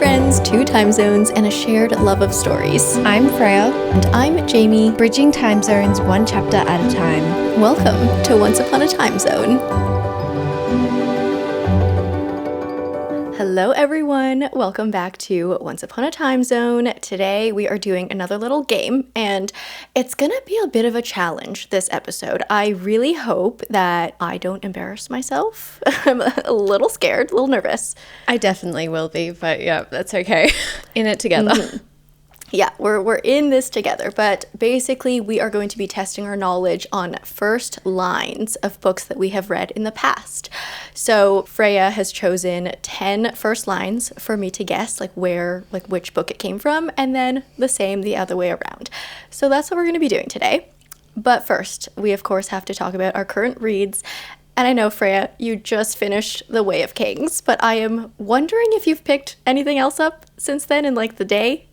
friends, 2 time zones, and a shared love of stories. I'm Freya. And I'm Jamie. Bridging time zones 1 chapter at a time. Welcome to Once Upon a Time Zone. Hello everyone, welcome back to Once Upon a Time Zone. Today we are doing another little game and it's gonna be a bit of a challenge this episode. I really hope that I don't embarrass myself. I'm a little scared, a little nervous. I definitely will be, but yeah, that's okay. In it together. Mm-hmm. Yeah, we're in this together, but basically we are going to be testing our knowledge on first lines of books that we have read in the past. So Freya has chosen 10 first lines for me to guess which book it came from, and then the same the other way around. So that's what we're going to be doing today. But first, we of course have to talk about our current reads. And I know, Freya, you just finished The Way of Kings, but I am wondering if you've picked anything else up since then in the day?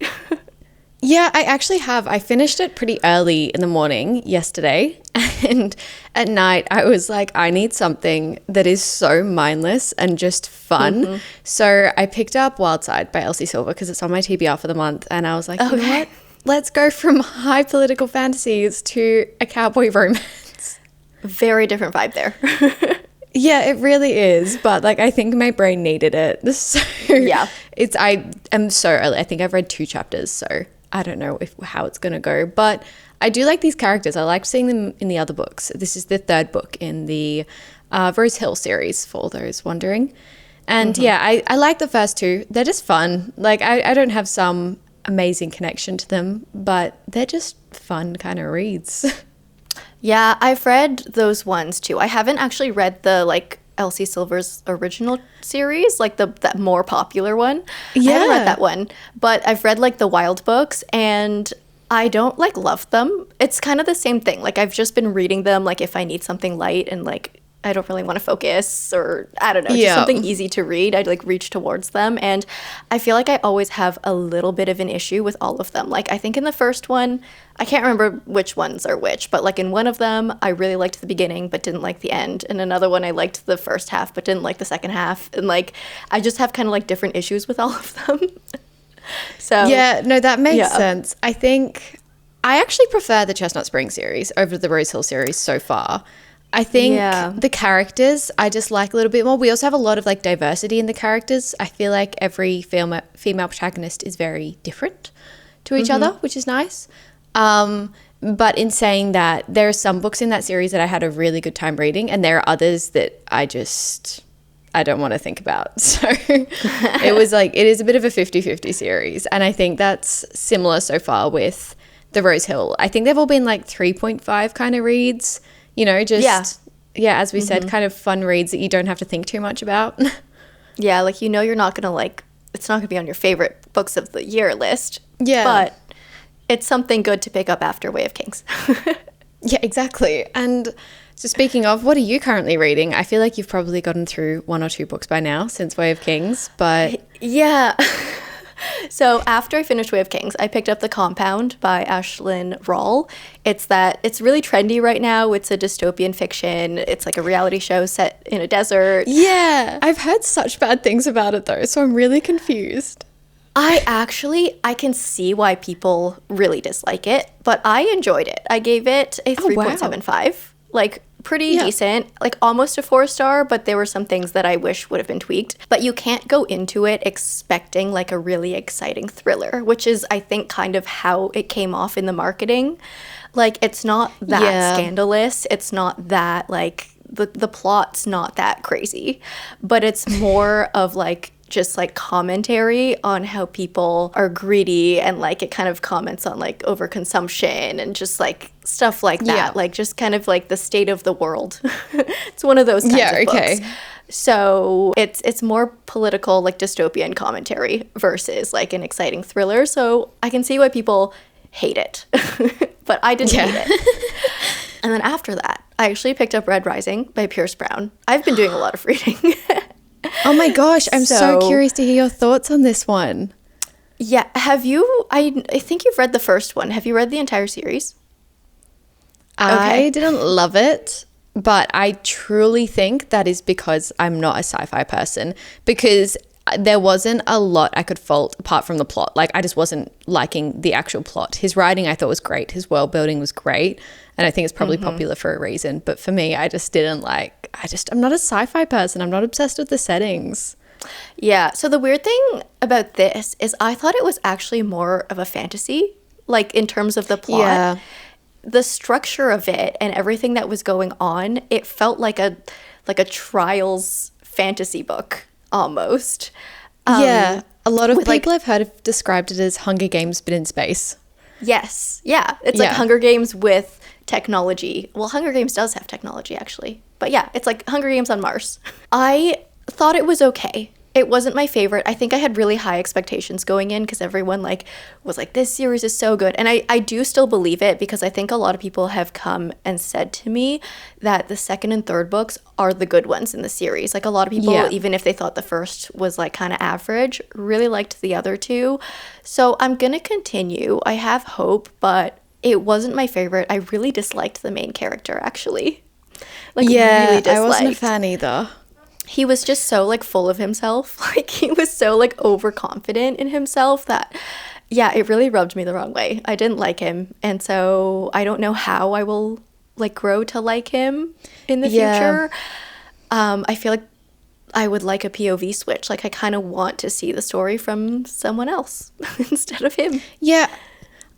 Yeah, I actually have. I finished it pretty early in the morning yesterday, and at night I was like, I need something that is so mindless and just fun. Mm-hmm. So I picked up Wildside by Elsie Silver because it's on my TBR for the month, and I was like, you know what? Let's go from high political fantasies to a cowboy romance. Very different vibe there. Yeah, it really is, but I think my brain needed it. So yeah, I am so early. I think I've read 2 chapters, so I don't know how it's going to go, but I do like these characters. I liked seeing them in the other books. This is the 3rd book in the Rose Hill series, for those wondering. And yeah, I like the first 2. They're just fun. I don't have some amazing connection to them, but they're just fun kind of reads. Yeah, I've read those ones too. I haven't actually read the Elsie Silver's original series, that more popular one. Yeah. I haven't read that one, but I've read the Wild books and I don't love them. It's kind of the same thing. I've just been reading them if I need something light and I don't really want to focus, or I don't know, just something easy to read. I'd reach towards them, and I feel I always have a little bit of an issue with all of them. I think in the first one, I can't remember which ones are which, but in one of them, I really liked the beginning but didn't like the end. And another one, I liked the first half but didn't like the second half. And I just have kind of different issues with all of them. So yeah, no, that makes sense. I think I actually prefer the Chestnut Spring series over the Rose Hill series so far. I think the characters I just like a little bit more. We also have a lot of diversity in the characters. I feel every female protagonist is very different to each other, which is nice. But in saying that, there are some books in that series that I had a really good time reading, and there are others that I don't want to think about. So it is a bit of a 50-50 series. And I think that's similar so far with the Rose Hill. I think they've all been 3.5 kind of reads. As we said, kind of fun reads that you don't have to think too much about. Yeah, you're not going to it's not going to be on your favorite books of the year list. Yeah. But it's something good to pick up after Way of Kings. Yeah, exactly. And so speaking of, what are you currently reading? I feel you've probably gotten through 1 or 2 books by now since Way of Kings, but... Yeah. So after I finished Way of Kings, I picked up The Compound by Ashlyn Rawle. It's really trendy right now. It's a dystopian fiction. It's a reality show set in a desert. Yeah, I've heard such bad things about it though, so I'm really confused. I can see why people really dislike it, but I enjoyed it. I gave it a 3.75. Pretty decent, almost a 4-star, but there were some things that I wish would have been tweaked. But you can't go into it expecting a really exciting thriller, which is, I think, kind of how it came off in the marketing. It's not that scandalous. It's not that, the plot's not that crazy, but it's more of just commentary on how people are greedy, and it kind of comments on overconsumption and just stuff like that. Just kind of the state of the world. It's one of those kinds of books. So it's more political, dystopian commentary versus an exciting thriller. So I can see why people hate it, but I didn't hate it. And then after that, I actually picked up Red Rising by Pierce Brown. I've been doing a lot of reading. Oh my gosh, I'm so curious to hear your thoughts on this one. Yeah, have you, I think you've read the first one. Have you read the entire series? I didn't love it, but I truly think that is because I'm not a sci-fi person, because there wasn't a lot I could fault apart from the plot. Like, I just wasn't liking the actual plot. His writing I thought was great. His world building was great. And I think it's probably popular for a reason. But for me, I just didn't like, I'm not a sci-fi person. I'm not obsessed with the settings. Yeah. So the weird thing about this is I thought it was actually more of a fantasy, like in terms of the plot. Yeah. The structure of it and everything that was going on, it felt like a trials fantasy book almost. Yeah. A lot of people I've heard have described it as Hunger Games but in space. Yes. Yeah. It's like Hunger Games with technology. Well, Hunger Games does have technology actually. But yeah, it's like Hunger Games on Mars. I thought it was okay. It wasn't my favorite. I think I had really high expectations going in because everyone was like, this series is so good. And I do still believe it because I think a lot of people have come and said to me that the second and third books are the good ones in the series. Like a lot of people, even if they thought the first was like kind of average, really liked the other two. So I'm going to continue. I have hope, but it wasn't my favorite. I really disliked the main character actually. Really I wasn't a fan either. He was just so like full of himself. Like he was so like overconfident in himself that it really rubbed me the wrong way. I didn't like him. And so I don't know how I will like grow to like him in the future. I feel like I would like a POV switch. Like I kind of want to see the story from someone else instead of him. Yeah.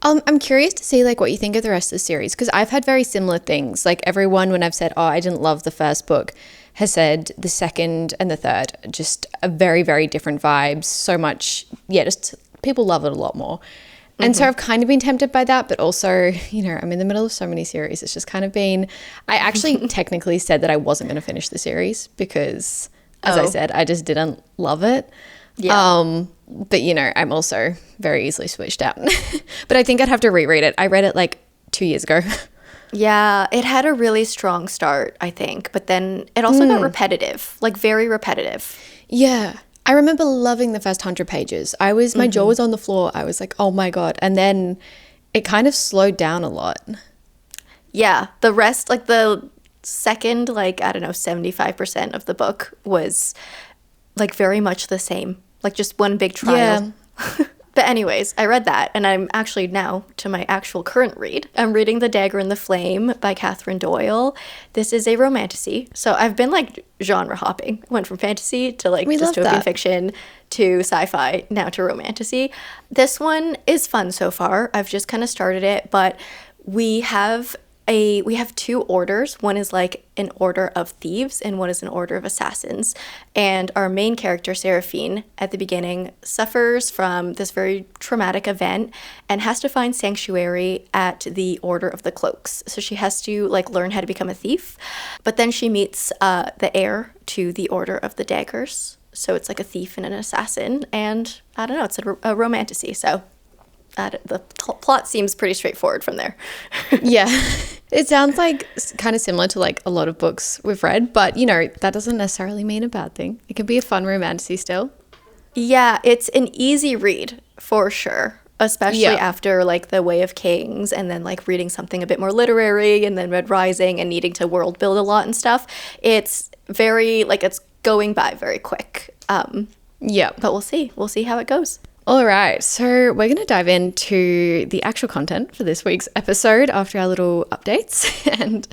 I'm curious to see like what you think of the rest of the series because I've had very similar things. Like everyone, when I've said, oh, I didn't love the first book, has said the second and the third, just a very, very different vibes. So much, just people love it a lot more. And so I've kind of been tempted by that, but also, I'm in the middle of so many series. It's just kind of been, I actually technically said that I wasn't going to finish the series because, as I said, I just didn't love it. Yeah. But, I'm also very easily switched out. But I think I'd have to reread it. I read it like 2 years ago. Yeah, it had a really strong start, I think. But then it also got repetitive, like very repetitive. Yeah. I remember loving the first 100 pages. My jaw was on the floor. I was like, oh my God. And then it kind of slowed down a lot. Yeah. The rest, like the second, 75% of the book was like very much the same. Like just one big trial. Yeah. But anyways, I read that, and I'm actually now to my actual current read. I'm reading The Dagger and the Flame by Catherine Doyle. This is a romantasy. So I've been like genre hopping. Went from fantasy to like dystopian fiction to sci-fi, now to romantasy. This one is fun so far. I've just kind of started it, but we have two orders. One is like an order of thieves and one is an order of assassins. And our main character, Seraphine, at the beginning suffers from this very traumatic event and has to find sanctuary at the Order of the Cloaks. So she has to like learn how to become a thief. But then she meets the heir to the Order of the Daggers. So it's like a thief and an assassin. And I don't know, it's a romantasy. So the plot seems pretty straightforward from there. Yeah. It sounds like kind of similar to like a lot of books we've read, but that doesn't necessarily mean a bad thing. It can be a fun romantasy still. Yeah, it's an easy read for sure, especially after like The Way of Kings and then like reading something a bit more literary and then Red Rising and needing to world build a lot and stuff. It's very like it's going by very quick. But we'll see. We'll see how it goes. All right, so we're going to dive into the actual content for this week's episode after our little updates. And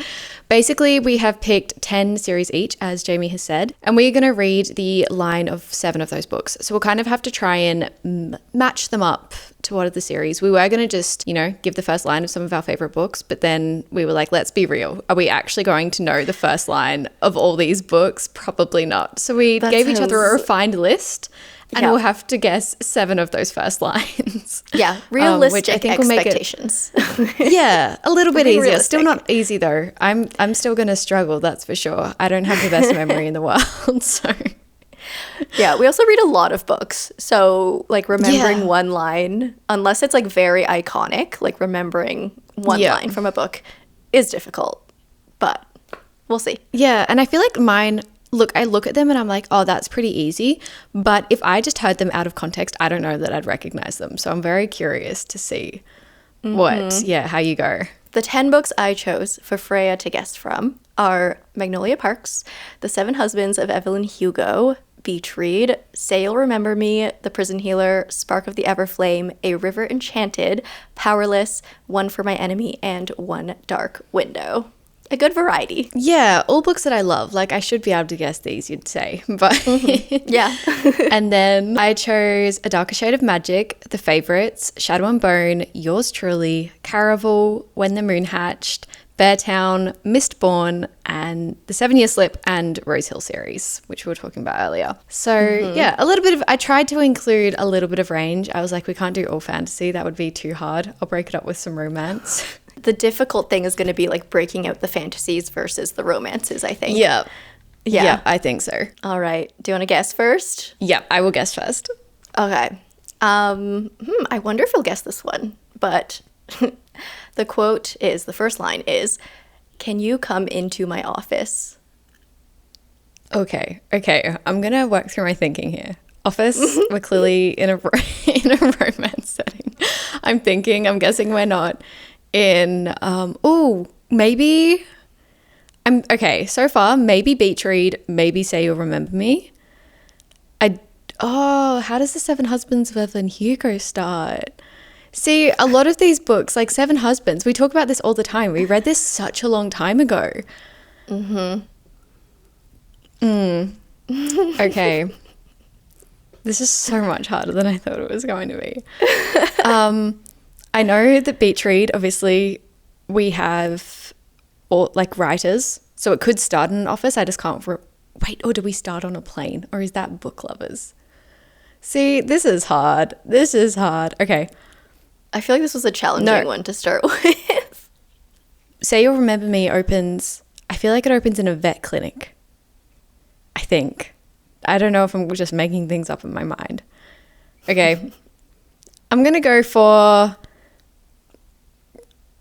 basically, we have picked 10 series each, as Jamie has said, and we're going to read the line of 7 of those books. So we'll kind of have to try and match them up to one of the series. We were going to just, give the first line of some of our favorite books, but then we were like, let's be real. Are we actually going to know the first line of all these books? Probably not. So we gave each other a refined list. And we'll have to guess 7 of those first lines. Yeah, realistic which I think expectations. Will make it, a little bit easier. Realistic. Still not easy though. I'm still going to struggle, that's for sure. I don't have the best memory in the world, so. Yeah, we also read a lot of books. So like remembering one line, unless it's like very iconic, like remembering one line from a book is difficult. But we'll see. Yeah, and I feel like mine... Look, I look at them and I'm like, oh, that's pretty easy. But if I just heard them out of context, I don't know that I'd recognize them. So I'm very curious to see how you go. The 10 books I chose for Freya to guess from are Magnolia Parks, The Seven Husbands of Evelyn Hugo, beach read: Say You'll Remember Me, The Prison Healer, Spark of the Everflame, A River Enchanted, Powerless, One for My Enemy, and One Dark Window. A good variety. Yeah, all books that I love. Like, I should be able to guess these, you'd say. But yeah. And then I chose A Darker Shade of Magic, The Favourites, Shadow and Bone, Yours Truly, Caraval, When the Moon Hatched, Beartown, Mistborn, and The 7-Year Slip and Rose Hill series, which we were talking about earlier. So yeah, a little bit of, I tried to include a little bit of range. I was like, we can't do all fantasy. That would be too hard. I'll break it up with some romance. The difficult thing is going to be like breaking out the fantasies versus the romances, I think. Yeah, I think so. All right. Do you want to guess first? Yeah, I will guess first. Okay. I wonder if you'll guess this one, but the quote is, the first line is, "Can you come into my office?" Okay. I'm going to work through my thinking here. Office, we're clearly in a romance setting. I'm guessing we're not. Maybe so far, maybe beach read, maybe Say You'll Remember Me. How does the Seven Husbands of Evelyn Hugo start? See, a lot of these books, like Seven Husbands, we talk about this all the time. We read this such a long time ago. Okay. This is so much harder than I thought it was going to be. I know that beach read, obviously, we have all like writers, so it could start in an office. I just can't wait. Or do we start on a plane? Or is that book lovers? See, this is hard. Okay. I feel like this was a challenging one to start with. Say You'll Remember Me opens, I feel like it opens in a vet clinic. I think. I don't know if I'm just making things up in my mind. Okay. I'm going to go for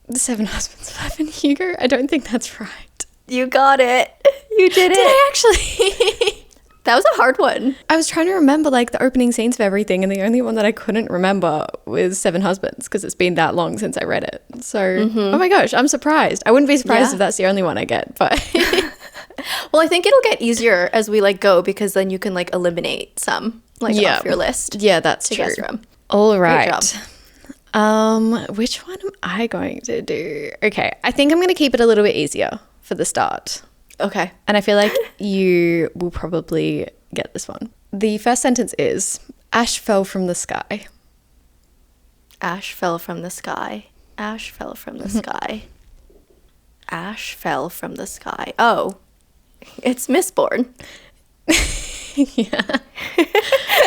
The Seven Husbands of Evelyn Hugo. I don't think that's right. You got it. You did it. Did I actually? That was a hard one. I was trying to remember like the opening scenes of everything, and the only one that I couldn't remember was Seven Husbands because it's been that long since I read it. So, oh my gosh, I'm surprised. I wouldn't be surprised if that's the only one I get, but... Well, I think it'll get easier as we like go, because then you can like eliminate some like off your list. Yeah, that's true. Guess from. All right. Which one am I going to do? Okay, I think I'm going to keep it a little bit easier for the start. Okay. And I feel like you will probably get this one. The first sentence is, "Ash fell from the sky." Ash fell from the sky. Ash fell from the sky. Ash fell from the sky. Oh, it's Mistborn. Yeah.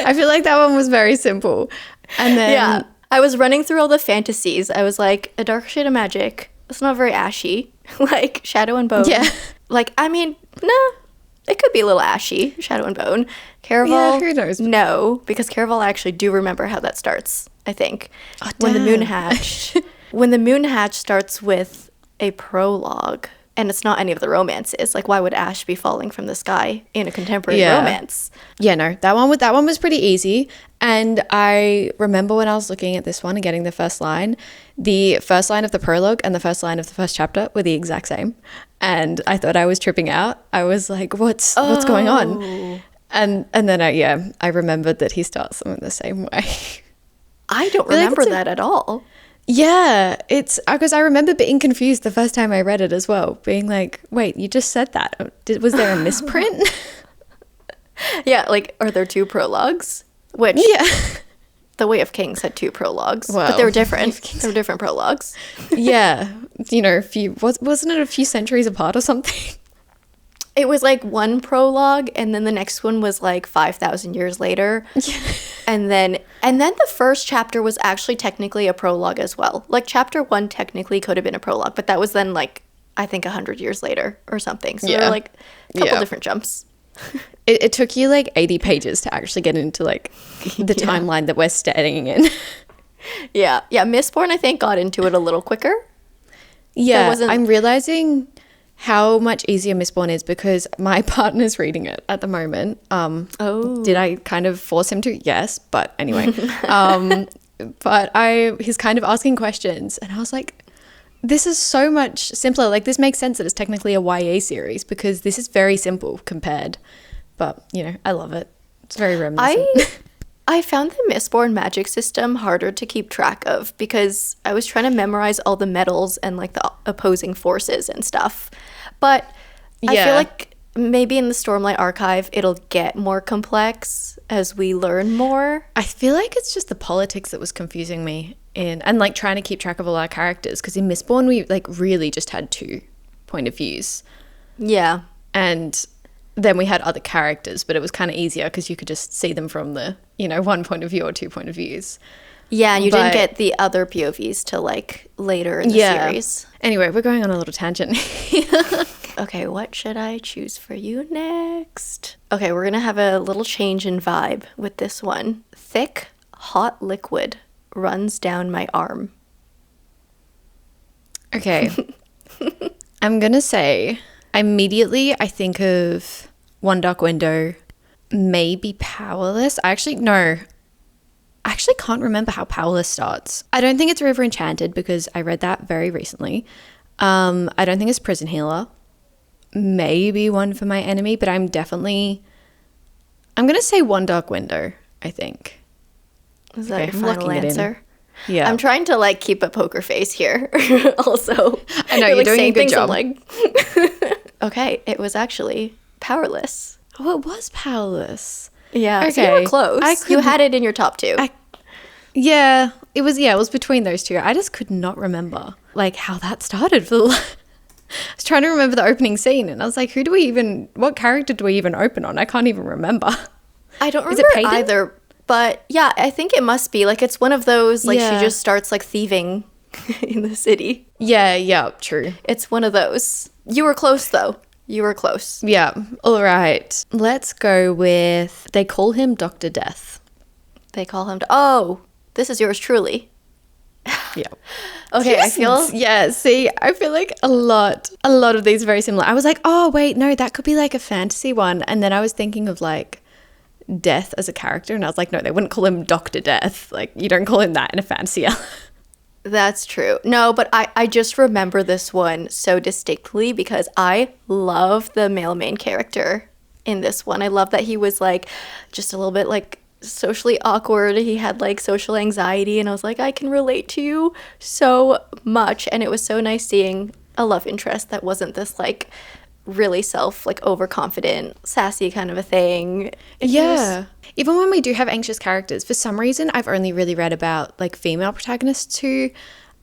I feel like that one was very simple. And then... Yeah. I was running through all the fantasies. I was like, A Dark Shade of Magic. It's not very ashy. Like, Shadow and Bone. Yeah. Like, I mean, nah. It could be a little ashy, Shadow and Bone. Caraval, yeah, who knows? No, because Caraval, I actually do remember how that starts, I think. Oh, when the moon hatched. When the moon hatched starts with a prologue, and it's not any of the romances. Like, why would Ash be falling from the sky in a contemporary romance? Yeah, no, that one was pretty easy. And I remember when I was looking at this one and getting the first line of the prologue and the first line of the first chapter were the exact same. And I thought I was tripping out. I was like, what's going on? And then I remembered that he starts them in the same way. I don't remember that at all. Yeah, it's because I remember being confused the first time I read it as well, being like, wait, you just said that. Was there a misprint? Yeah, like, are there two prologues? Which, The Way of Kings had two prologues, but they were different. They were different prologues. Yeah, you know, wasn't it a few centuries apart or something? It was like one prologue, and then the next one was like 5,000 years later. And then the first chapter was actually technically a prologue as well. Like, chapter 1 technically could have been a prologue, but that was then like, I think 100 years later or something. So there were like a couple different jumps. It took you like 80 pages to actually get into like the timeline that we're studying in. Yeah. Mistborn, I think, got into it a little quicker. Yeah, I'm realizing how much easier Mistborn is because my partner's reading it at the moment. Did I kind of force him to? Yes, but anyway. He's kind of asking questions, and I was like, this is so much simpler. Like, this makes sense that it's technically a YA series because this is very simple compared. But, you know, I love it. It's very reminiscent. I found the Mistborn magic system harder to keep track of because I was trying to memorize all the metals and like the opposing forces and stuff. But I feel like maybe in the Stormlight Archive it'll get more complex as we learn more. I feel like it's just the politics that was confusing me and like trying to keep track of all our characters, because in Mistborn we like really just had 2 point of views. Yeah. And then we had other characters, but it was kind of easier because you could just see them from the, 1 point of view or 2 point of views. Yeah, and you didn't get the other POVs till like later in the series. Anyway, we're going on a little tangent. Okay, what should I choose for you next? Okay, we're going to have a little change in vibe with this one. Thick, hot liquid runs down my arm. Okay. I'm going to say, immediately I think of One Dark Window, maybe Powerless. I actually can't remember how Powerless starts. I don't think it's River Enchanted because I read that very recently. I don't think it's Prison Healer. Maybe One for My Enemy, but I'm going to say One Dark Window, I think. Is that your final answer? Yeah. I'm trying to like keep a poker face here also. I know, you're doing a good job. Okay, it was actually Powerless. Oh, it was Powerless. Yeah, okay. So you were close. You had it in your top 2. It was between those 2. I just could not remember like how that started. I was trying to remember the opening scene and I was like, what character do we even open on? I can't even remember. I don't remember either, but yeah, I think it must be like it's one of those like she just starts like thieving in the city. Yeah, true. It's one of those. You were close though. You were close. Yeah. All right. Let's go with, they call him Dr. Death. They call him, this is yours truly. Yeah. Okay, I feel like a lot of these are very similar. I was like, oh wait, no, that could be like a fantasy one. And then I was thinking of like Death as a character and I was like, no, they wouldn't call him Dr. Death. Like you don't call him that in a fantasy. That's true. No, but I just remember this one so distinctly because I love the male main character in this one. I love that he was like just a little bit like socially awkward. He had like social anxiety and I was like, I can relate to you so much. And it was so nice seeing a love interest that wasn't this like really overconfident, sassy kind of a thing. Even when we do have anxious characters, for some reason I've only really read about like female protagonists who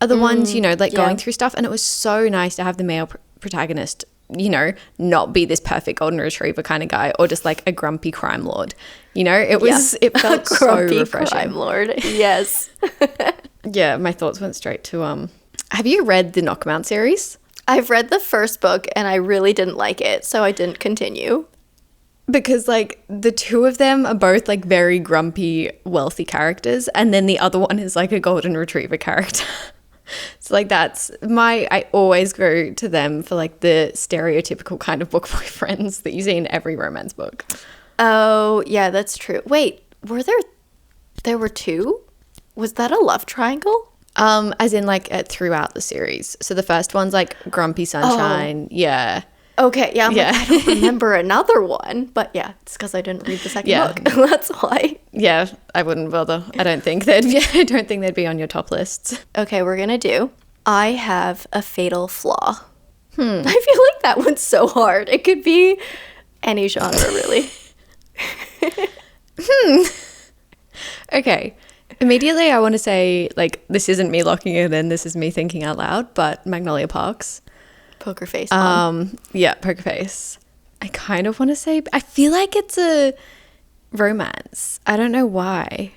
are the ones, going through stuff, and it was so nice to have the male protagonist, not be this perfect golden retriever kind of guy or just like a grumpy crime lord. It felt so refreshing. Crime lord. Yes. Yeah, my thoughts went straight to have you read the Knockmount series? I've read the first book and I really didn't like it, so I didn't continue. Because like the 2 of them are both like very grumpy, wealthy characters, and then the other one is like a golden retriever character. So like I always go to them for like the stereotypical kind of book boyfriends that you see in every romance book. Oh, yeah, that's true. Wait, there were 2? Was that a love triangle? As in like throughout the series. So the first one's like Grumpy Sunshine. Oh. Yeah. Okay, yeah, like, I don't remember another one, but yeah, it's because I didn't read the second book. That's why. Yeah, I wouldn't bother. I don't think they'd be on your top lists. Okay, we're gonna do I Have a Fatal Flaw. I feel like that one's so hard. It could be any genre, really. Okay. Immediately I want to say, like, this isn't me locking it in, this is me thinking out loud, but Magnolia Parks. Poker face. Yeah, poker face. I kind of want to say, I feel like it's a romance. I don't know why.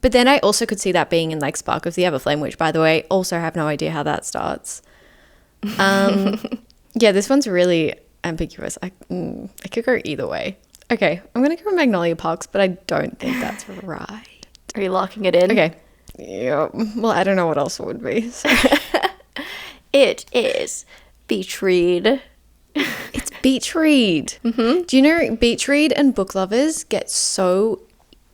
But then I also could see that being in like Spark of the Everflame, which by the way, also have no idea how that starts. Yeah, this one's really ambiguous. I could go either way. Okay, I'm going to go Magnolia Parks, but I don't think that's right. Are you locking it in? Okay. Yeah. Well, I don't know what else it would be. So. It is Beach Read. It's Beach Read. Mm-hmm. Do you know Beach Read and book lovers get so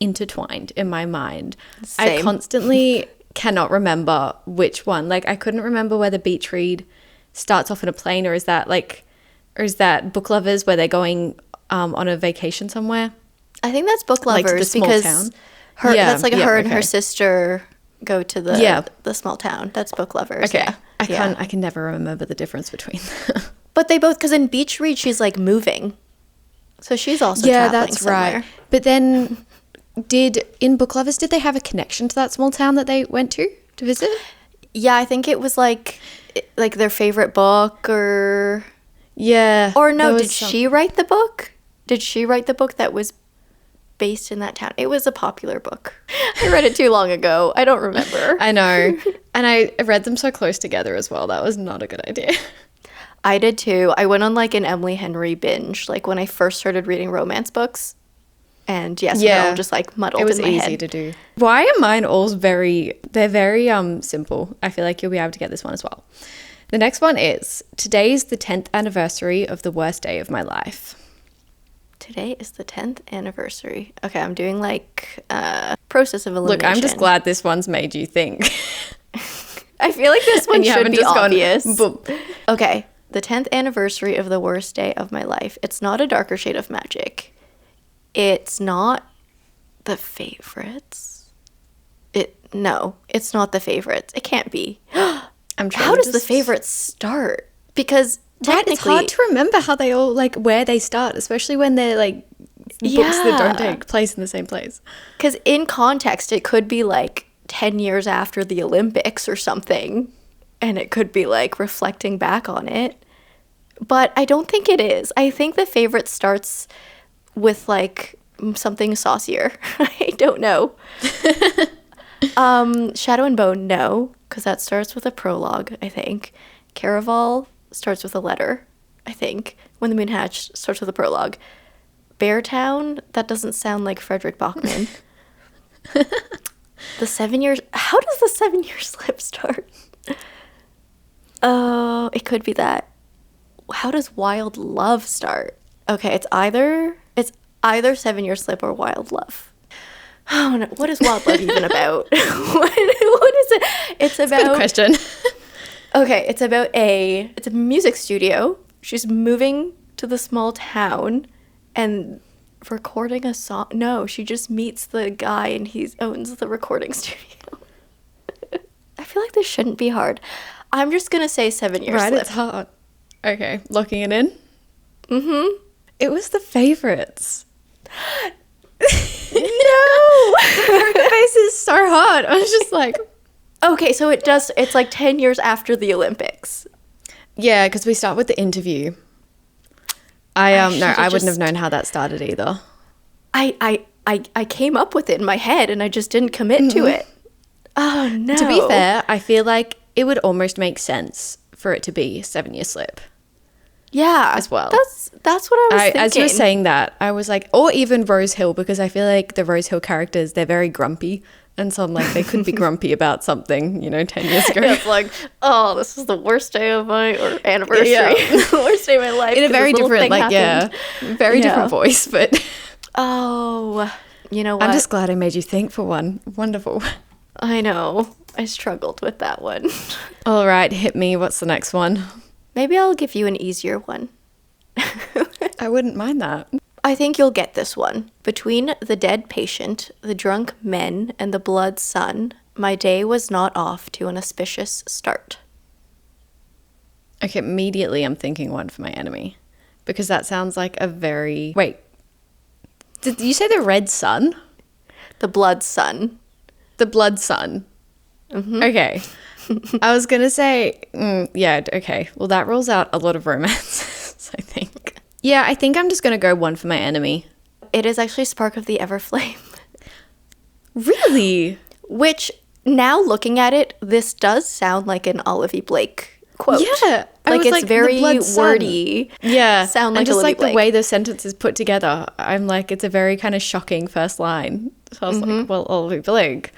intertwined in my mind? Same. I constantly cannot remember which one. Like, I couldn't remember whether Beach Read starts off in a plane, or is that book lovers where they're going on a vacation somewhere? I think that's Book Like Lovers to the small because town? that's like her and okay. her sister go to the small town. That's Book Lovers. Okay. Yeah. I can never remember the difference between them. But they both, because in Beach Read, she's like moving. So she's also traveling that's somewhere. right. But then in Book Lovers, did they have a connection to that small town that they went to visit? Yeah, I think it was like their favorite book or... Yeah. Or no, did she write the book? Did she write the book that was based in that town? It was a popular book. I read it too long ago. I don't remember. I know. And I read them so close together as well. That was not a good idea. I did too. I went on like an Emily Henry binge, like when I first started reading romance books. And yes, they're all just like muddled in my head. It was easy to do. Why are mine all very simple? I feel like you'll be able to get this one as well. The next one is, today's the 10th anniversary of the worst day of my life. Today is the 10th anniversary. Okay, I'm doing like process of elimination. Look, I'm just glad this one's made you think. I feel like this one should be obvious. Boom. Okay, the 10th anniversary of the worst day of my life. It's not A Darker Shade of Magic. It's not The Favorites. No, it's not The Favorites. It can't be. How does The Favorites start? Because technically... it's hard to remember how they all, like, where they start, especially when they're, like, books that don't take place in the same place. Because in context, it could be, like, 10 years after the Olympics or something, and it could be, like, reflecting back on it. But I don't think it is. I think The Favorite starts with, like, something saucier. I don't know. Shadow and Bone, no, because that starts with a prologue, I think. Caraval starts with a letter, I think. When the Moon Hatched starts with a prologue. Beartown, that doesn't sound like Frederick Bachman. The 7 years... How does the 7-year slip start? Oh, it could be that. How does Wild Love start? Okay, it's either 7-year slip or Wild Love. Oh no, what is Wild Love even about? what is it? It's about... That's a good question. Okay, it's a music studio. She's moving to the small town and recording a song. No, she just meets the guy and he owns the recording studio. I feel like this shouldn't be hard. I'm just going to say 7-year slip. Right, it's hard. Okay, locking it in? Mm-hmm. It was The Favorites. No! The face is so hard. I was just like... Okay, so it's like 10 years after the Olympics. Yeah, because we start with the interview. I wouldn't have known how that started either. I came up with it in my head and I just didn't commit to it. Oh no. To be fair, I feel like it would almost make sense for it to be 7-year slip. Yeah. As well. That's what I was thinking. As you were saying that, I was like, or even Rose Hill, because I feel like the Rose Hill characters, they're very grumpy. And so I'm like, they could be grumpy about something, 10 years ago. It's like, oh, this is the worst day of my anniversary. Yeah. The worst day of my life. In a very different, very different voice, but. Oh, you know what? I'm just glad I made you think for one. Wonderful. I know. I struggled with that one. All right, hit me. What's the next one? Maybe I'll give you an easier one. I wouldn't mind that. I think you'll get this one. Between the dead patient, the drunk men, and the blood sun, my day was not off to an auspicious start. Okay, immediately I'm thinking One for My Enemy. Because that sounds like a very... Wait. Did you say the red sun? The blood sun. The blood sun. Mm-hmm. Okay. I was going to say, yeah, okay. Well, that rules out a lot of romances, I think. Yeah, I think I'm just going to go One for My Enemy. It is actually Spark of the Everflame. Really? Which, now looking at it, this does sound like an Olivia Blake quote. Yeah. It's very wordy. Yeah. Sound like and just Olivia like Blake. The way the sentence is put together, I'm like, it's a very kind of shocking first line. So I was like, well, Olivia Blake.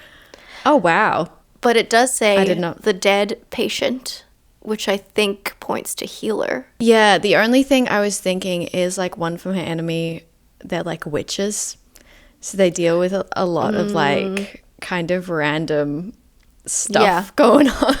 Oh, wow. But it does say I did not. The dead patient, which I think points to healer. Yeah, the only thing I was thinking is like One from Her Enemy, they're like witches. So they deal with a lot of like kind of random stuff going on.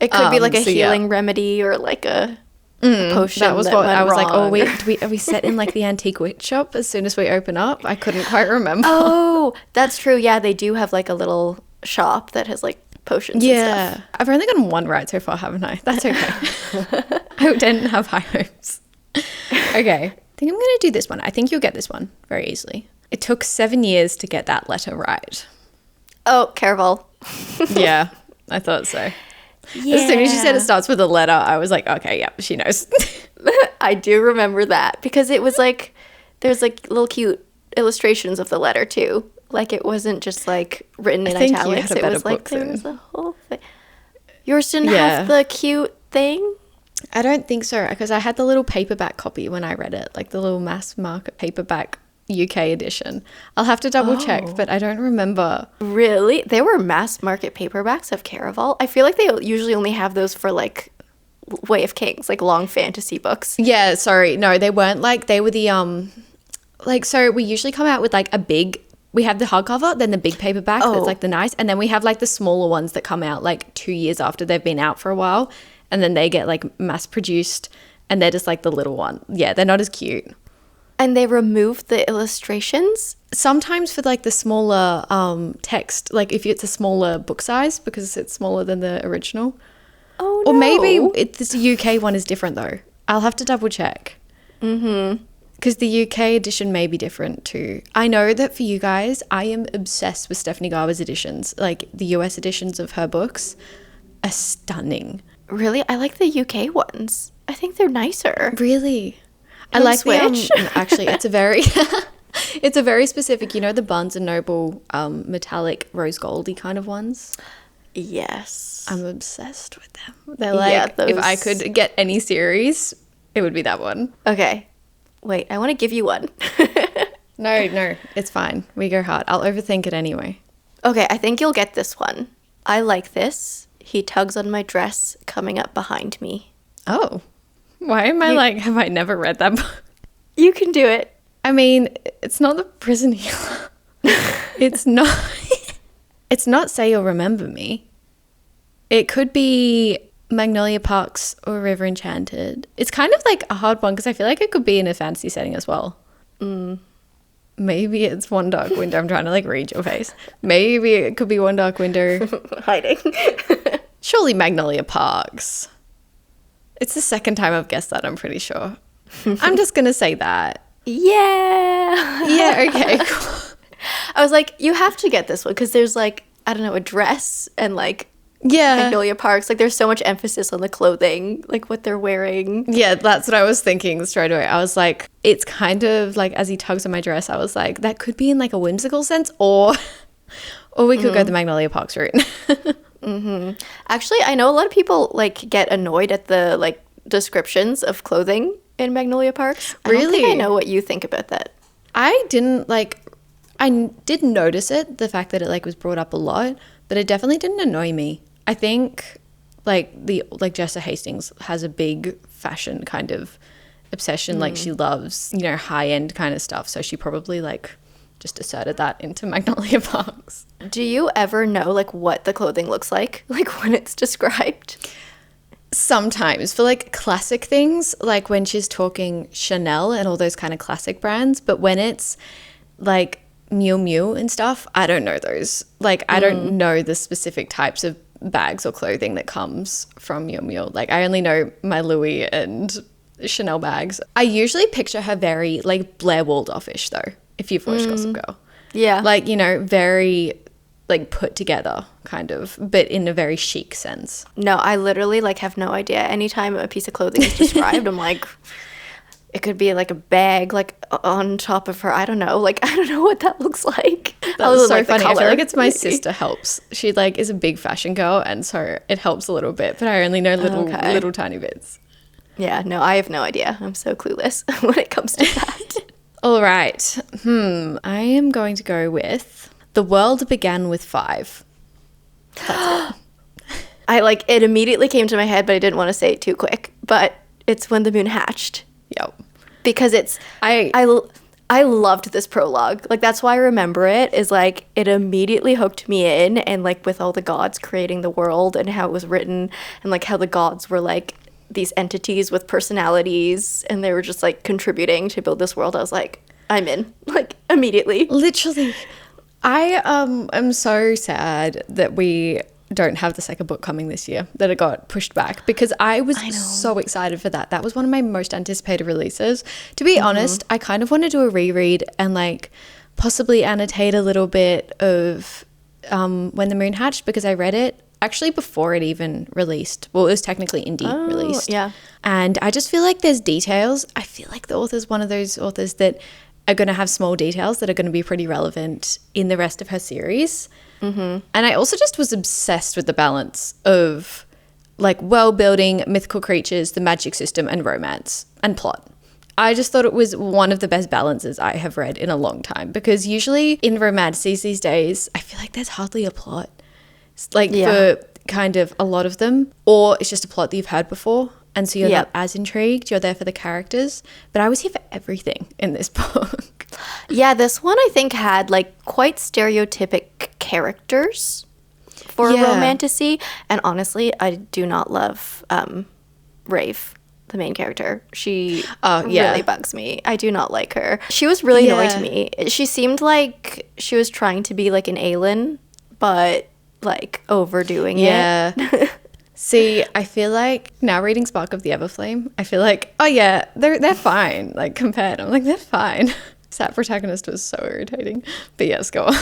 It could be like a healing remedy or like a a potion that was that what went I was like, oh, wrong. wait, are we set in like the antique witch shop as soon as we open up? I couldn't quite remember. Oh, that's true. Yeah, they do have like a little shop that has like potions and stuff. I've only gotten one right so far, haven't I? That's okay. I didn't have high hopes. Okay, I think I'm going to do this one. I think you'll get this one very easily. It took 7 years to get that letter right. Oh, Caraval. Yeah, I thought so. Yeah. As soon as you said it starts with a letter, I was like, okay, yeah, she knows. I do remember that because it was like, there's like little cute illustrations of the letter too. Like it wasn't just like written in italics. It was like there was a whole thing. Yours didn't have the cute thing? I don't think so, because I had the little paperback copy when I read it, like the little mass market paperback UK edition. I'll have to double check, but I don't remember. Really? There were mass market paperbacks of Caraval? I feel like they usually only have those for like Way of Kings, like long fantasy books. Yeah, sorry. No, they weren't like, they were the, like, so we usually come out with like a big, we have the hardcover, then the big paperback that's like the nice, and then we have like the smaller ones that come out like 2 years after they've been out for a while, and then they get like mass produced, and they're just like the little one. Yeah, they're not as cute. And they removed the illustrations? Sometimes for like the smaller text, like if it's a smaller book size because it's smaller than the original. Oh, no. Or maybe this UK one is different though. I'll have to double check. Mm-hmm. Because the UK edition may be different too. I know that for you guys, I am obsessed with Stephanie Garber's editions. Like the US editions of her books are stunning. Really? I like the UK ones. I think they're nicer. Really? I Can we like switch? actually, it's a very it's a very specific, you know, the Barnes and Noble metallic rose goldy kind of ones. Yes. I'm obsessed with them. They're like, if I could get any series, it would be that one. Okay. Wait, I want to give you one. No, it's fine. We go hard. I'll overthink it anyway. Okay, I think you'll get this one. I like this. He tugs on my dress coming up behind me. Oh. Why am I like, have I never read that book? You can do it. I mean, it's not The Prison Healer. It's not. It's not Say You'll Remember Me. It could be Magnolia Parks or River Enchanted. It's kind of like a hard one because I feel like it could be in a fantasy setting as well. Maybe it's One Dark Window. I'm trying to like read your face. Maybe it could be One Dark Window. Hiding. Surely Magnolia Parks. It's the second time I've guessed that, I'm pretty sure. I'm just going to say that. Yeah. Yeah, okay, cool. I was like, you have to get this one because there's like, I don't know, a dress and like Magnolia Parks. Like there's so much emphasis on the clothing, like what they're wearing. Yeah, that's what I was thinking straight away. I was like, it's kind of like as he tugs on my dress, I was like, that could be in like a whimsical sense or we could go the Magnolia Parks route. Actually, I know a lot of people like get annoyed at the like descriptions of clothing in Magnolia Parks. I don't think I know what you think about that. I did notice it, the fact that it like was brought up a lot, but it definitely didn't annoy me. I think like Jessa Hastings has a big fashion kind of obsession. Like she loves, you know, high end kind of stuff. So she probably like just asserted that into Magnolia Parks. Do you ever know like what the clothing looks like when it's described? Sometimes for like classic things, like when she's talking Chanel and all those kind of classic brands, but when it's like Miu Miu and stuff, I don't know those. Like I don't know the specific types of bags or clothing that comes from Miu Miu. Like I only know my Louis and Chanel bags. I usually picture her very like Blair Waldorf-ish though, if you've watched Gossip Girl. Yeah. Like, you know, very like put together kind of, but in a very chic sense. No, I literally like have no idea. Anytime a piece of clothing is described, I'm like, it could be like a bag like on top of her. I don't know. Like, I don't know what that looks like. That's so funny. I feel like it's my sister helps. She like is a big fashion girl, and so it helps a little bit, but I only know little tiny bits. Yeah, no, I have no idea. I'm so clueless when it comes to that. All right. I am going to go with The World Began with 5. That's it. It immediately came to my head, but I didn't want to say it too quick. But it's When the Moon Hatched. Yep. Because I loved this prologue. Like that's why I remember it, is like it immediately hooked me in, and like with all the gods creating the world and how it was written and like how the gods were like these entities with personalities, and they were just like contributing to build this world. I was like, I'm in, like, immediately. Literally. I am so sad that we don't have the second book coming this year, that it got pushed back, because I was so excited for that. That was one of my most anticipated releases. To be honest, I kind of want to do a reread and like possibly annotate a little bit of When the Moon Hatched, because I read it actually before it even released. Well, it was technically indie released. Yeah. And I just feel like there's details. I feel like the author's one of those authors that are going to have small details that are going to be pretty relevant in the rest of her series. And I also just was obsessed with the balance of like world building, mythical creatures, the magic system, and romance and plot. I just thought it was one of the best balances I have read in a long time, because usually in romances these days, I feel like there's hardly a plot. It's like for kind of a lot of them, or it's just a plot that you've heard before. And so you're not as intrigued. You're there for the characters. But I was here for everything in this book. Yeah, this one I think had like quite stereotypic characters for romantasy. And honestly, I do not love Rave, the main character. She really bugs me. I do not like her. She was really annoying to me. She seemed like she was trying to be like an Evelyn, but like overdoing it. See, I feel like now reading Spark of the Everflame, I feel like, oh yeah, they're fine. Like compared, I'm like, they're fine. That protagonist was so irritating. But yes, go on.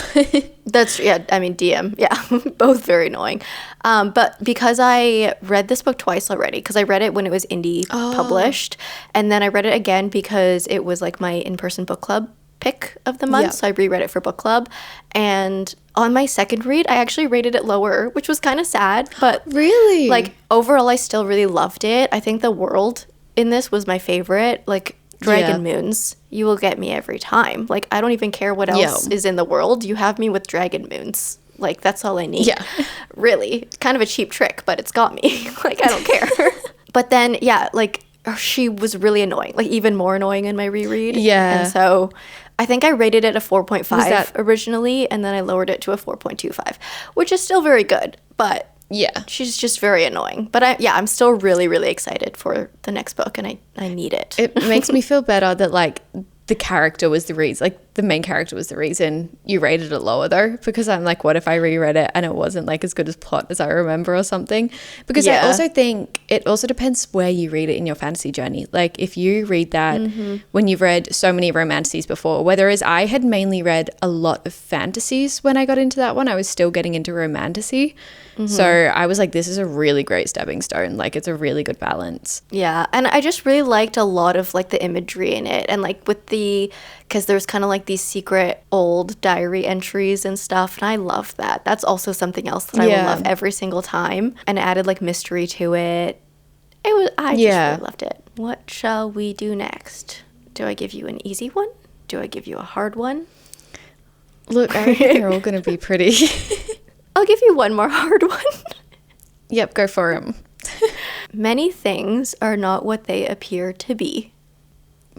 That's, I mean, DM, both very annoying. But because I read this book twice already, because I read it when it was indie published, and then I read it again because it was like my in-person book club pick of the month, so I reread it for book club. And on my second read, I actually rated it lower, which was kind of sad, but really, like overall I still really loved it. I think the world in this was my favorite. Like Dragon Moons, you will get me every time. Like I don't even care what else is in the world, you have me with Dragon Moons. Like that's all I need. Really, kind of a cheap trick, but it's got me. Like I don't care. But then like she was really annoying, like even more annoying in my reread. And so I think I rated it a 4.5 originally, and then I lowered it to a 4.25, which is still very good, but she's just very annoying. But I'm still really, really excited for the next book, and I need it. It makes me feel better that like the character was the reason, like the main character was the reason you rated it lower though, because I'm like, what if I reread it and it wasn't like as good as plot as I remember or something? Because I also think it also depends where you read it in your fantasy journey. Like if you read that when you've read so many romances before, whereas I had mainly read a lot of fantasies when I got into that one, I was still getting into romantasy. So I was like, this is a really great stepping stone. Like it's a really good balance. Yeah, and I just really liked a lot of like the imagery in it, and like with because there's kind of like these secret old diary entries and stuff, and I love that. That's also something else that I will love every single time, and it added like mystery to it. I just really loved it. What shall we do next? Do I give you an easy one? Do I give you a hard one? Look, I think they're all going to be pretty. I'll give you one more hard one. Yep, go for them. Many things are not what they appear to be.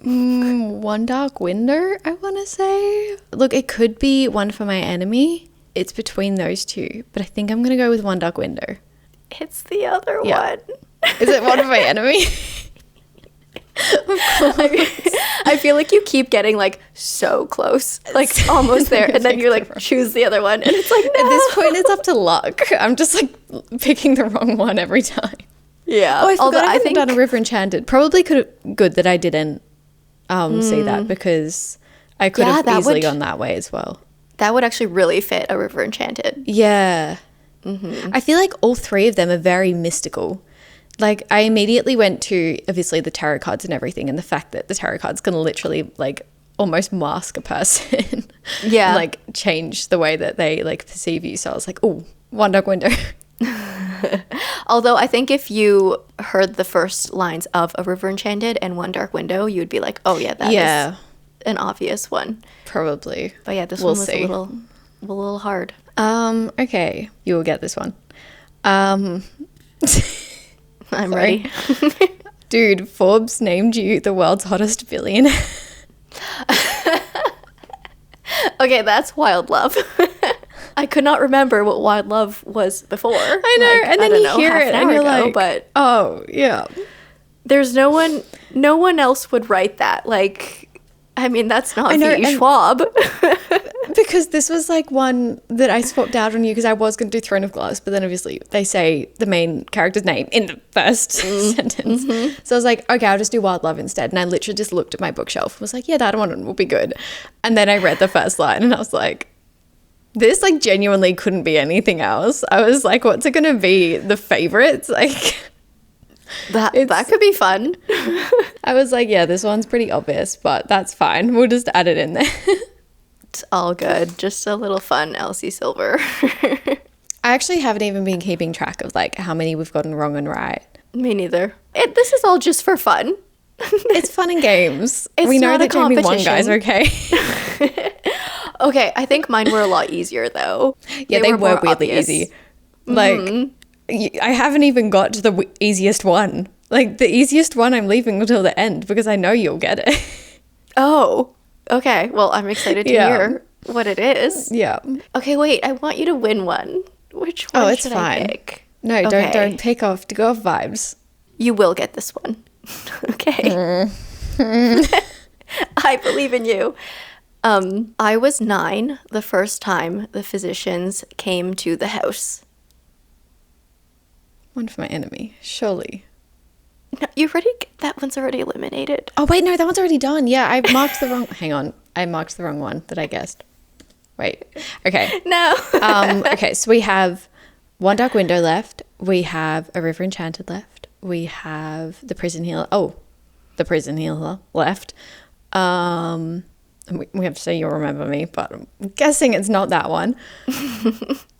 One Dark Window, I want to say. Look, it could be One for My Enemy. It's between those two, but I think I'm going to go with One Dark Window. It's the other one. Is it One for My Enemy? I feel like you keep getting like so close, like almost there, and then you're like choose the other one, and it's like no. At this point it's up to luck. I'm just like picking the wrong one every time. Yeah. Oh, I forgot I hadn't done a River Enchanted. Probably good that I didn't see that, because I could have easily gone that way as well. That would actually really fit a River Enchanted. Yeah. I feel like all three of them are very mystical. Like I immediately went to obviously the tarot cards and everything, and the fact that the tarot cards can literally like almost mask a person. Yeah. Like change the way that they like perceive you. So I was like, oh, One Dark Window. Although I think if you heard the first lines of A River Enchanted and One Dark Window, you would be like, oh yeah, that is an obvious one. Probably. But yeah, this one was a little hard. Okay, you will get this one. I'm ready. Dude, Forbes named you the world's hottest billionaire. Okay, that's Wild Love. I could not remember what Wild Love was before. I know, and then you hear it and you're like, but oh, yeah. There's no one else would write that. Like, I mean, that's not V. Schwab. Because this was like one that I swapped out on you because I was going to do Throne of Glass, but then obviously they say the main character's name in the first sentence. So I was like, okay, I'll just do Wild Love instead. And I literally just looked at my bookshelf and was like, yeah, that one will be good. And then I read the first line and I was like, this like genuinely couldn't be anything else. I was like, what's it going to be? The favorites? Like... That could be fun. I was like, yeah, this one's pretty obvious, but that's fine. We'll just add it in there. It's all good. Just a little fun Elsie Silver. I actually haven't even been keeping track of like how many we've gotten wrong and right. Me neither. This is all just for fun. It's fun and games. We know that Jamie won, guys, okay? Okay, I think mine were a lot easier though. Yeah, they were weirdly obvious. Easy. Like, I haven't even got to the easiest one. Like, the easiest one I'm leaving until the end because I know you'll get it. Oh, okay. Well, I'm excited to hear what it is. Yeah. Okay, wait. I want you to win one. Which one should I pick? No, don't pick off. To go off vibes. You will get this one. Okay. I believe in you. I was 9 the first time the physicians came to the house. One for my enemy, surely. No, that one's already eliminated. Oh, wait, no, that one's already done. Yeah, I marked the wrong, hang on. I marked the wrong one that I guessed. Wait, okay. No. Okay, so we have One Dark Window left. We have A River Enchanted left. We have The Prison Healer. Oh, The Prison Healer left. We have to say You'll Remember Me, but I'm guessing it's not that one.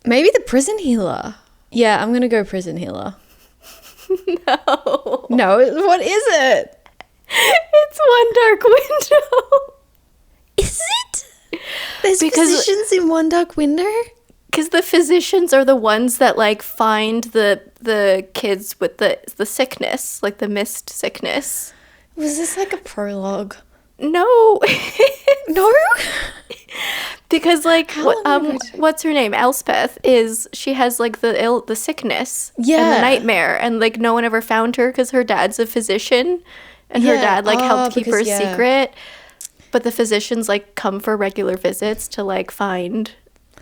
Maybe The Prison Healer. Yeah, I'm going to go Prison Healer. No, what is it? It's One Dark Window. Is it? There's physicians in One Dark Window? Because the physicians are the ones that like find the kids with the sickness, like the mist sickness. Was this like a prologue? No. No? Because like what's her name? Elspeth she has like the sickness and the nightmare, and like no one ever found her because her dad's a physician and her dad like helped keep her secret. But the physicians like come for regular visits to like find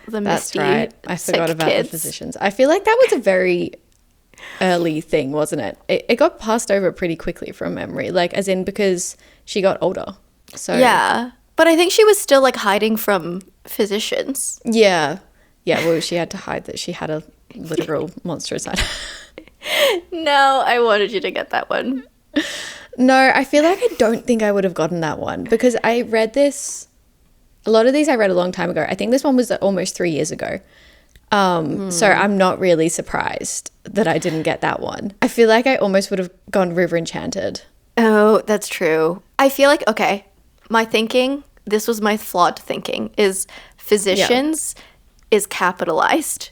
the misty. That's right. I forgot about the physicians. I feel like that was a very early thing, wasn't it? It got passed over pretty quickly from memory, like as in because she got older. So yeah. But I think she was still like hiding from physicians. Yeah. Yeah, well, she had to hide that she had a literal monster inside. No, I wanted you to get that one. No, I feel like I don't think I would have gotten that one because I read this. A lot of these I read a long time ago. I think this one was almost 3 years ago. So I'm not really surprised that I didn't get that one. I feel like I almost would have gone River Enchanted. Oh, that's true. I feel like, okay, my thinking, this was my flawed thinking, is physicians is capitalized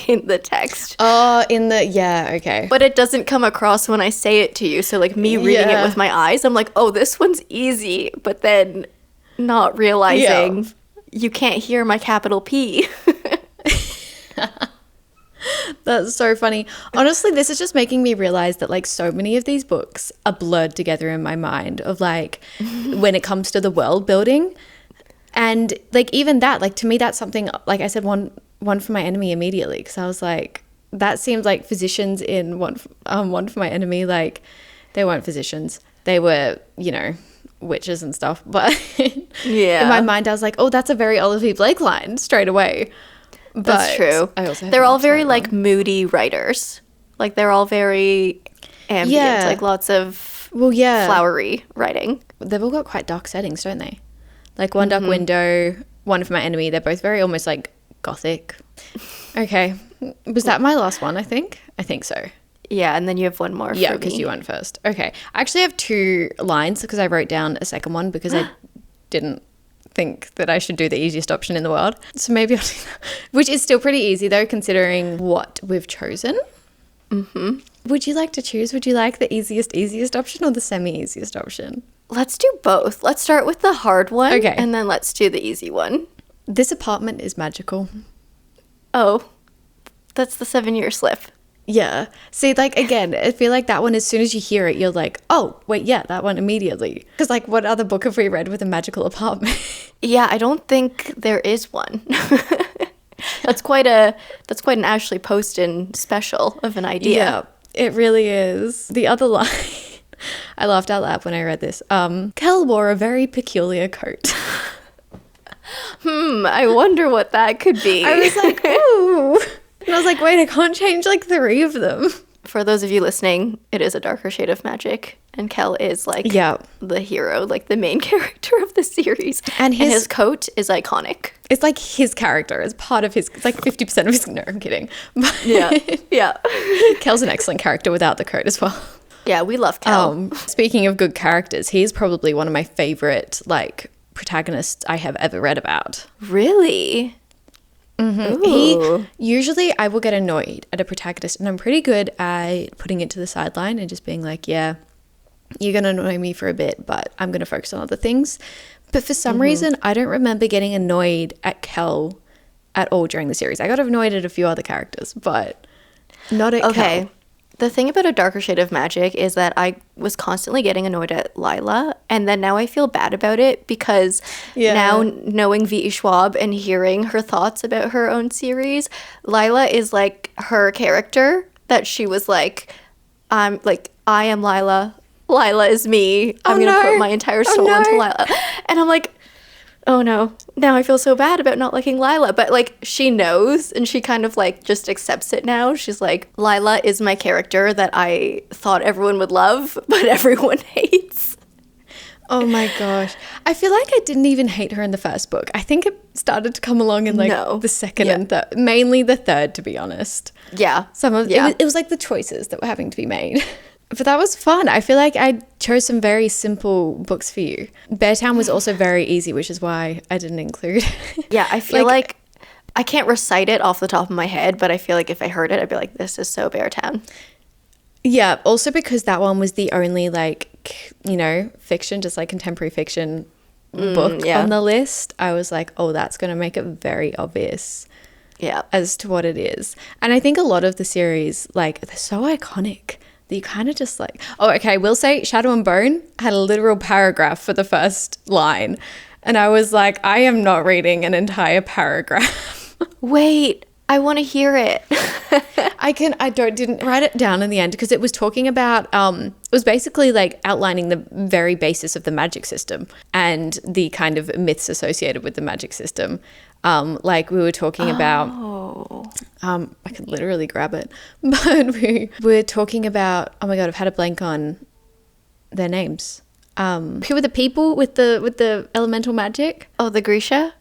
in the text. Oh, okay. But it doesn't come across when I say it to you. So like me reading it with my eyes, I'm like, oh, this one's easy. But then not realizing you can't hear my capital P. That's so funny. Honestly, this is just making me realize that like so many of these books are blurred together in my mind of like when it comes to the world building. And like even that, like to me, that's something, like I said, one for my enemy immediately. Because I was like, that seems like physicians in one for my enemy. Like they weren't physicians. They were, witches and stuff. But in my mind, I was like, oh, that's a very Olivia Blake line straight away. That's true. They're all very like moody writers. Like they're all very ambient, like lots of flowery writing. They've all got quite dark settings, don't they? Like One Dark Window, One for My Enemy. They're both very almost like gothic. Okay. Was that my last one, I think? I think so. Yeah, and then you have one more for me. Yeah, because you went first. Okay. I actually have 2 lines because I wrote down a second one because I didn't think that I should do the easiest option in the world. So maybe I'll do that. Which is still pretty easy though, considering what we've chosen. Mm-hmm. Would you like to choose? Would you like the easiest option or the semi-easiest option? Let's do both. Let's start with the hard one. Okay. And then let's do the easy one. This apartment is magical. Oh, that's the 7-year slip. Yeah. See, like, again, I feel like that one, as soon as you hear it, you're like, oh, wait, yeah, that one immediately. Because, like, what other book have we read with a magical apartment? Yeah, I don't think there is one. That's quite an Ashley Poston special of an idea. Yeah, it really is. The other line, I laughed out loud when I read this. Kel wore a very peculiar coat. I wonder what that could be. I was like, ooh. And I was like, wait, I can't change like 3 of them. For those of you listening, it is a darker shade of magic. And Kel is like the hero, like the main character of the series. And his coat is iconic. It's like his character. It's part of his, it's like 50% of his, no, I'm kidding. But yeah. Kel's an excellent character without the coat as well. Yeah, we love Kel. Speaking of good characters, he's probably one of my favorite like protagonists I have ever read about. Really? Usually I will get annoyed at a protagonist, and I'm pretty good at putting it to the sideline and just being like, yeah, you're going to annoy me for a bit, but I'm going to focus on other things. But for some reason, I don't remember getting annoyed at Kel at all during the series. I got annoyed at a few other characters, but not at Kel. The thing about A Darker Shade of Magic is that I was constantly getting annoyed at Lila, and then now I feel bad about it because now knowing V.E. Schwab and hearing her thoughts about her own series, Lila is like her character that she was like, I am Lila. Lila is me. I'm going to put my entire soul into Lila. And I'm like, oh no, now I feel so bad about not liking Lila. But like she knows and she kind of like just accepts it now. She's like, Lila is my character that I thought everyone would love, but everyone hates. Oh my gosh. I feel like I didn't even hate her in the first book. I think it started to come along in like the second and third, mainly the third, to be honest. Yeah. It was like the choices that were having to be made. But that was fun. I feel like I chose some very simple books for you. Beartown was also very easy, which is why I didn't include. Yeah, I feel like I can't recite it off the top of my head, but I feel like if I heard it, I'd be like, this is so Beartown. Yeah, also because that one was the only like, you know, fiction, just like contemporary fiction book on the list. I was like, oh, that's going to make it very obvious as to what it is. And I think a lot of the series, like, they're so iconic. You kind of just like, oh, okay, we'll say Shadow and Bone had a literal paragraph for the first line. And I was like, I am not reading an entire paragraph. Wait, I want to hear it. I didn't write it down in the end because it was talking about, it was basically like outlining the very basis of the magic system and the kind of myths associated with the magic system. Like we were talking about, I could literally grab it, but we were talking about, oh my God, I've had a blank on their names. Who were the people with the elemental magic? Oh, the Grisha?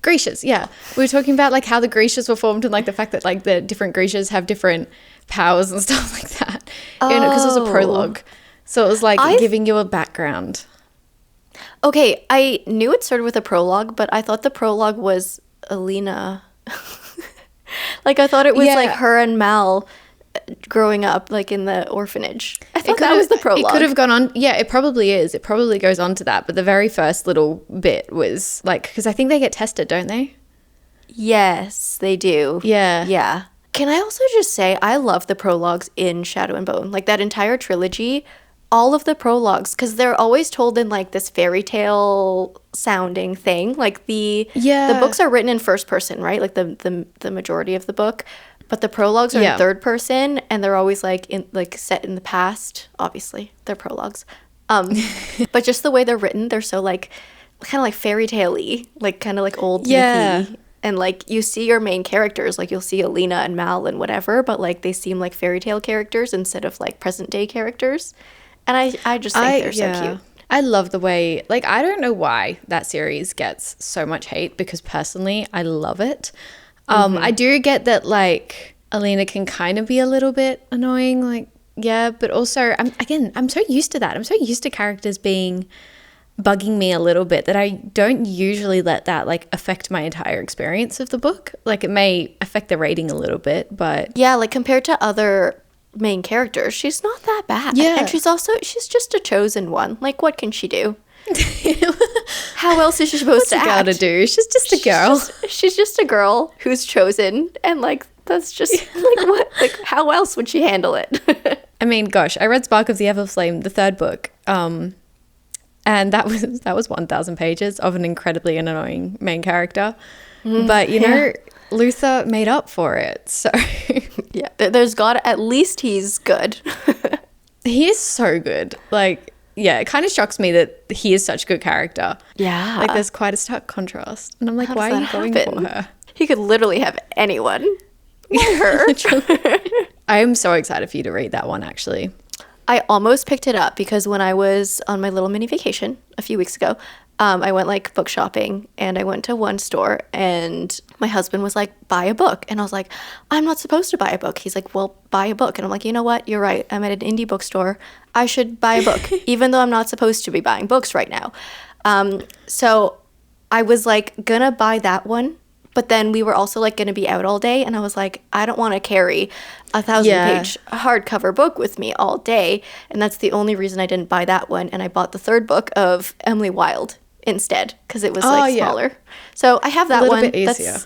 Grishas, yeah. We were talking about like how the Grishas were formed and like the fact that like the different Grishas have different powers and stuff like that. Because it was a prologue. So it was like giving you a background. Okay, I knew it started with a prologue, but I thought the prologue was Alina. Like I thought it was like her and Mal growing up like in the orphanage. I thought that was the prologue. It could have gone on. Yeah, it probably is. It probably goes on to that. But the very first little bit was like, because I think they get tested, don't they? Yes, they do. Yeah. Yeah. Can I also just say I love the prologues in Shadow and Bone. Like that entire trilogy, all of the prologues, because they're always told in like this fairy tale sounding thing. Like the books are written in first person, right? Like the majority of the book. But the prologues are in third person, and they're always like set in the past. Obviously, they're prologues. But just the way they're written, they're so like kind of like fairy tale-y, like kind of like old mythy. And like you see your main characters, like you'll see Alina and Mal and whatever, but like they seem like fairy tale characters instead of like present day characters. And I just think they're so cute. I love the way, like, I don't know why that series gets so much hate, because personally I love it. I do get that, like, Alina can kind of be a little bit annoying, like, yeah, but also, I'm so used to that. I'm so used to characters bugging me a little bit that I don't usually let that, like, affect my entire experience of the book. Like, it may affect the rating a little bit, but... Yeah, like, compared to other main characters, she's not that bad. Yeah. And she's just a chosen one. Like, what can she do? How else is she supposed to act? What's she gotta do? She's just a girl. She's just a girl who's chosen, and like That's just like what? Like how else would she handle it? I mean, gosh, I read Spark of the Everflame, the third book, and that was 1,000 pages of an incredibly annoying main character. But you know, Luther made up for it. So yeah, there's at least he's good. He is so good. Like, yeah, it kind of shocks me that he is such a good character. Yeah, like there's quite a stark contrast, and I'm like, why are you going for her? He could literally have anyone. Why her? I am so excited for you to read that one, actually. I almost picked it up because when I was on my little mini vacation a few weeks ago, I went like book shopping and I went to one store and my husband was like, buy a book. And I was like, I'm not supposed to buy a book. He's like, well, buy a book. And I'm like, you know what? You're right. I'm at an indie bookstore. I should buy a book, even though I'm not supposed to be buying books right now. So I was like, gonna buy that one. But then we were also like going to be out all day. And I was like, I don't want to carry a 1,000-page hardcover book with me all day. And that's the only reason I didn't buy that one. And I bought the third book of Emily Wilde instead because it was smaller. So I have that one. A little bit easier.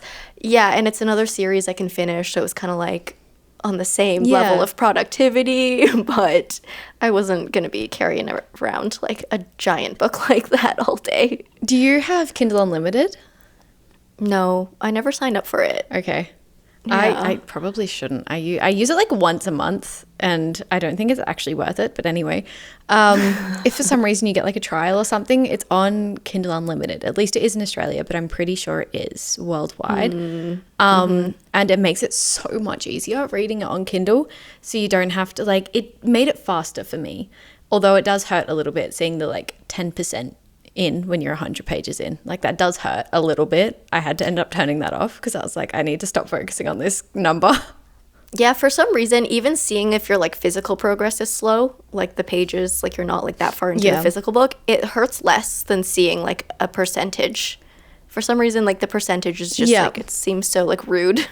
And it's another series I can finish. So it was kind of like on the same level of productivity. But I wasn't going to be carrying around like a giant book like that all day. Do you have Kindle Unlimited? No, I never signed up for it. Okay. Yeah. I probably shouldn't. I use it like once a month and I don't think it's actually worth it. But anyway, if for some reason you get like a trial or something, it's on Kindle Unlimited. At least it is in Australia, but I'm pretty sure it is worldwide. And it makes it so much easier reading it on Kindle. So you don't have to like, it made it faster for me. Although it does hurt a little bit seeing the like 10% in when you're 100 pages in. Like that does hurt a little bit. I had to end up turning that off because I was like, I need to stop focusing on this number. Yeah, for some reason, even seeing if your like physical progress is slow, like the pages, like you're not like that far into the physical book, it hurts less than seeing like a percentage. For some reason, like the percentage is just like, it seems so like rude.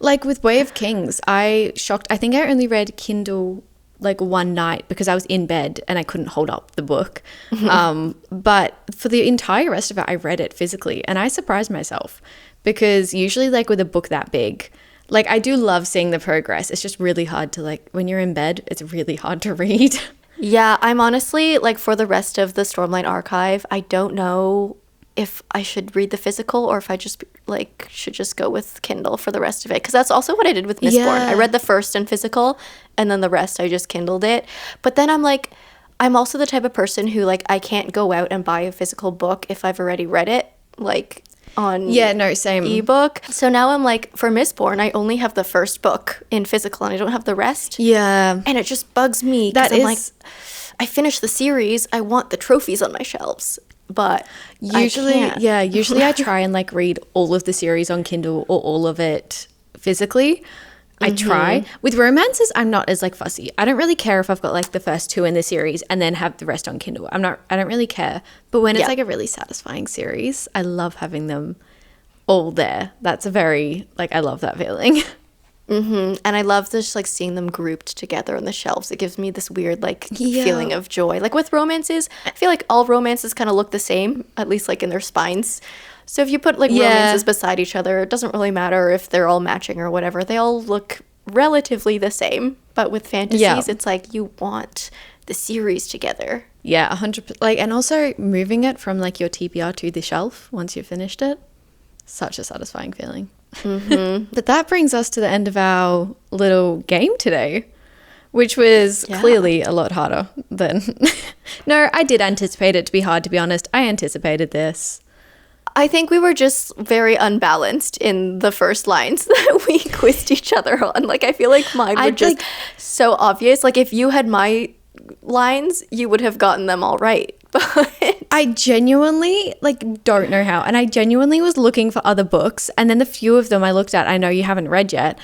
Like with Way of Kings, I think I only read Kindle like one night because I was in bed and I couldn't hold up the book. But for the entire rest of it, I read it physically and I surprised myself because usually like with a book that big, like I do love seeing the progress. It's just really hard to like, when you're in bed, it's really hard to read. Yeah, I'm honestly like for the rest of the Stormlight Archive, I don't know if I should read the physical or if I just like should just go with Kindle for the rest of it. Because that's also what I did with Mistborn. I read the first in physical and then the rest I just Kindled it. But then I'm like, I'm also the type of person who like I can't go out and buy a physical book if I've already read it like on same ebook. So now I'm like, for Mistborn, I only have the first book in physical and I don't have the rest. Yeah. And it just bugs me because I'm like, I finished the series. I want the trophies on my shelves. But usually I try and like read all of the series on Kindle or all of it physically. I try. With romances, I'm not as like fussy. I don't really care if I've got like the first two in the series and then have the rest on Kindle. I don't really care. But when it's like a really satisfying series, I love having them all there. That's a very like, I love that feeling. And I love just like seeing them grouped together on the shelves. It gives me this weird like feeling of joy. Like with romances, I feel like all romances kind of look the same, at least like in their spines. So if you put like romances beside each other, it doesn't really matter if they're all matching or whatever. They all look relatively the same. But with fantasies, it's like you want the series together. Yeah, 100%. Like, and also moving it from like your TBR to the shelf once you've finished it, such a satisfying feeling. But that brings us to the end of our little game today, which was clearly a lot harder than no, I did anticipate it to be hard, to be honest. I anticipated this. I think we were just very unbalanced in the first lines that we quizzed each other on. Like I feel like mine were just so obvious. Like if you had my lines, you would have gotten them all right. But I genuinely like don't know how, and I genuinely was looking for other books, and then the few of them I looked at I know you haven't read yet,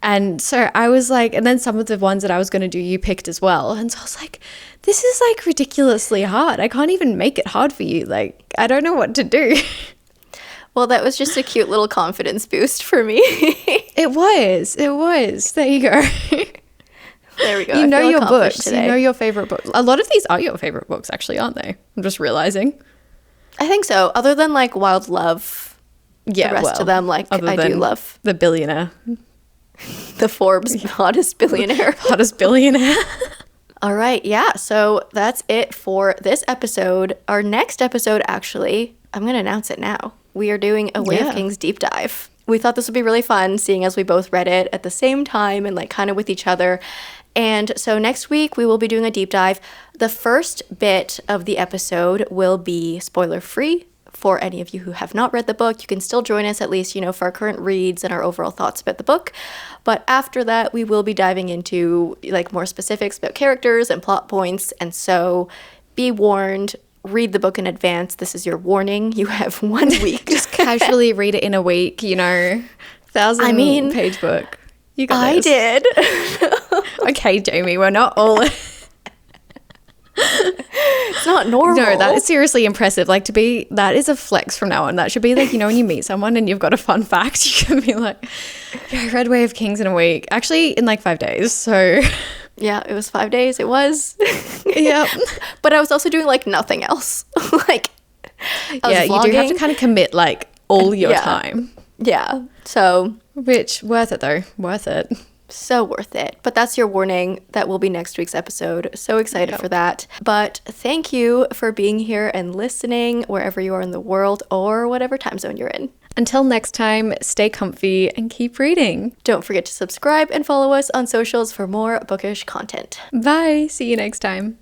and so I was like, and then some of the ones that I was going to do you picked as well, and so I was like, this is like ridiculously hard. I can't even make it hard for you. Like I don't know what to do. Well, that was just a cute little confidence boost for me. It was there you go. There we go. You know your books. Today. You know your favorite books. A lot of these are your favorite books, actually, aren't they? I'm just realizing. I think so. Other than like Wild Love, the rest of them, like, I do love. The billionaire. The Forbes hottest billionaire. Hottest billionaire. All right, yeah, so that's it for this episode. Our next episode, actually, I'm going to announce it now. We are doing a Way of Kings deep dive. We thought this would be really fun, seeing as we both read it at the same time and, like, kind of with each other. And so next week, we will be doing a deep dive. The first bit of the episode will be spoiler-free. For any of you who have not read the book, you can still join us, at least, you know, for our current reads and our overall thoughts about the book. But after that, we will be diving into, like, more specifics about characters and plot points. And so be warned, read the book in advance. This is your warning. You have 1 week. Just casually read it in a week, you know, 1,000-page book. You got this. I did. Okay, Jamie, we're not all... It's not normal. No, that is seriously impressive. Like, that is a flex from now on. That should be like, you know, when you meet someone and you've got a fun fact, you can be like, yeah, I read Way of Kings in a week. Actually, in like 5 days. So yeah, it was 5 days. It was. Yeah. But I was also doing like nothing else. Like, yeah, you do have to kind of commit like all your time. Yeah. So. Which, worth it though. Worth it. So worth it. But that's your warning. That will be next week's episode. So excited for that. But thank you for being here and listening wherever you are in the world or whatever time zone you're in. Until next time, stay comfy and keep reading. Don't forget to subscribe and follow us on socials for more bookish content. Bye. See you next time.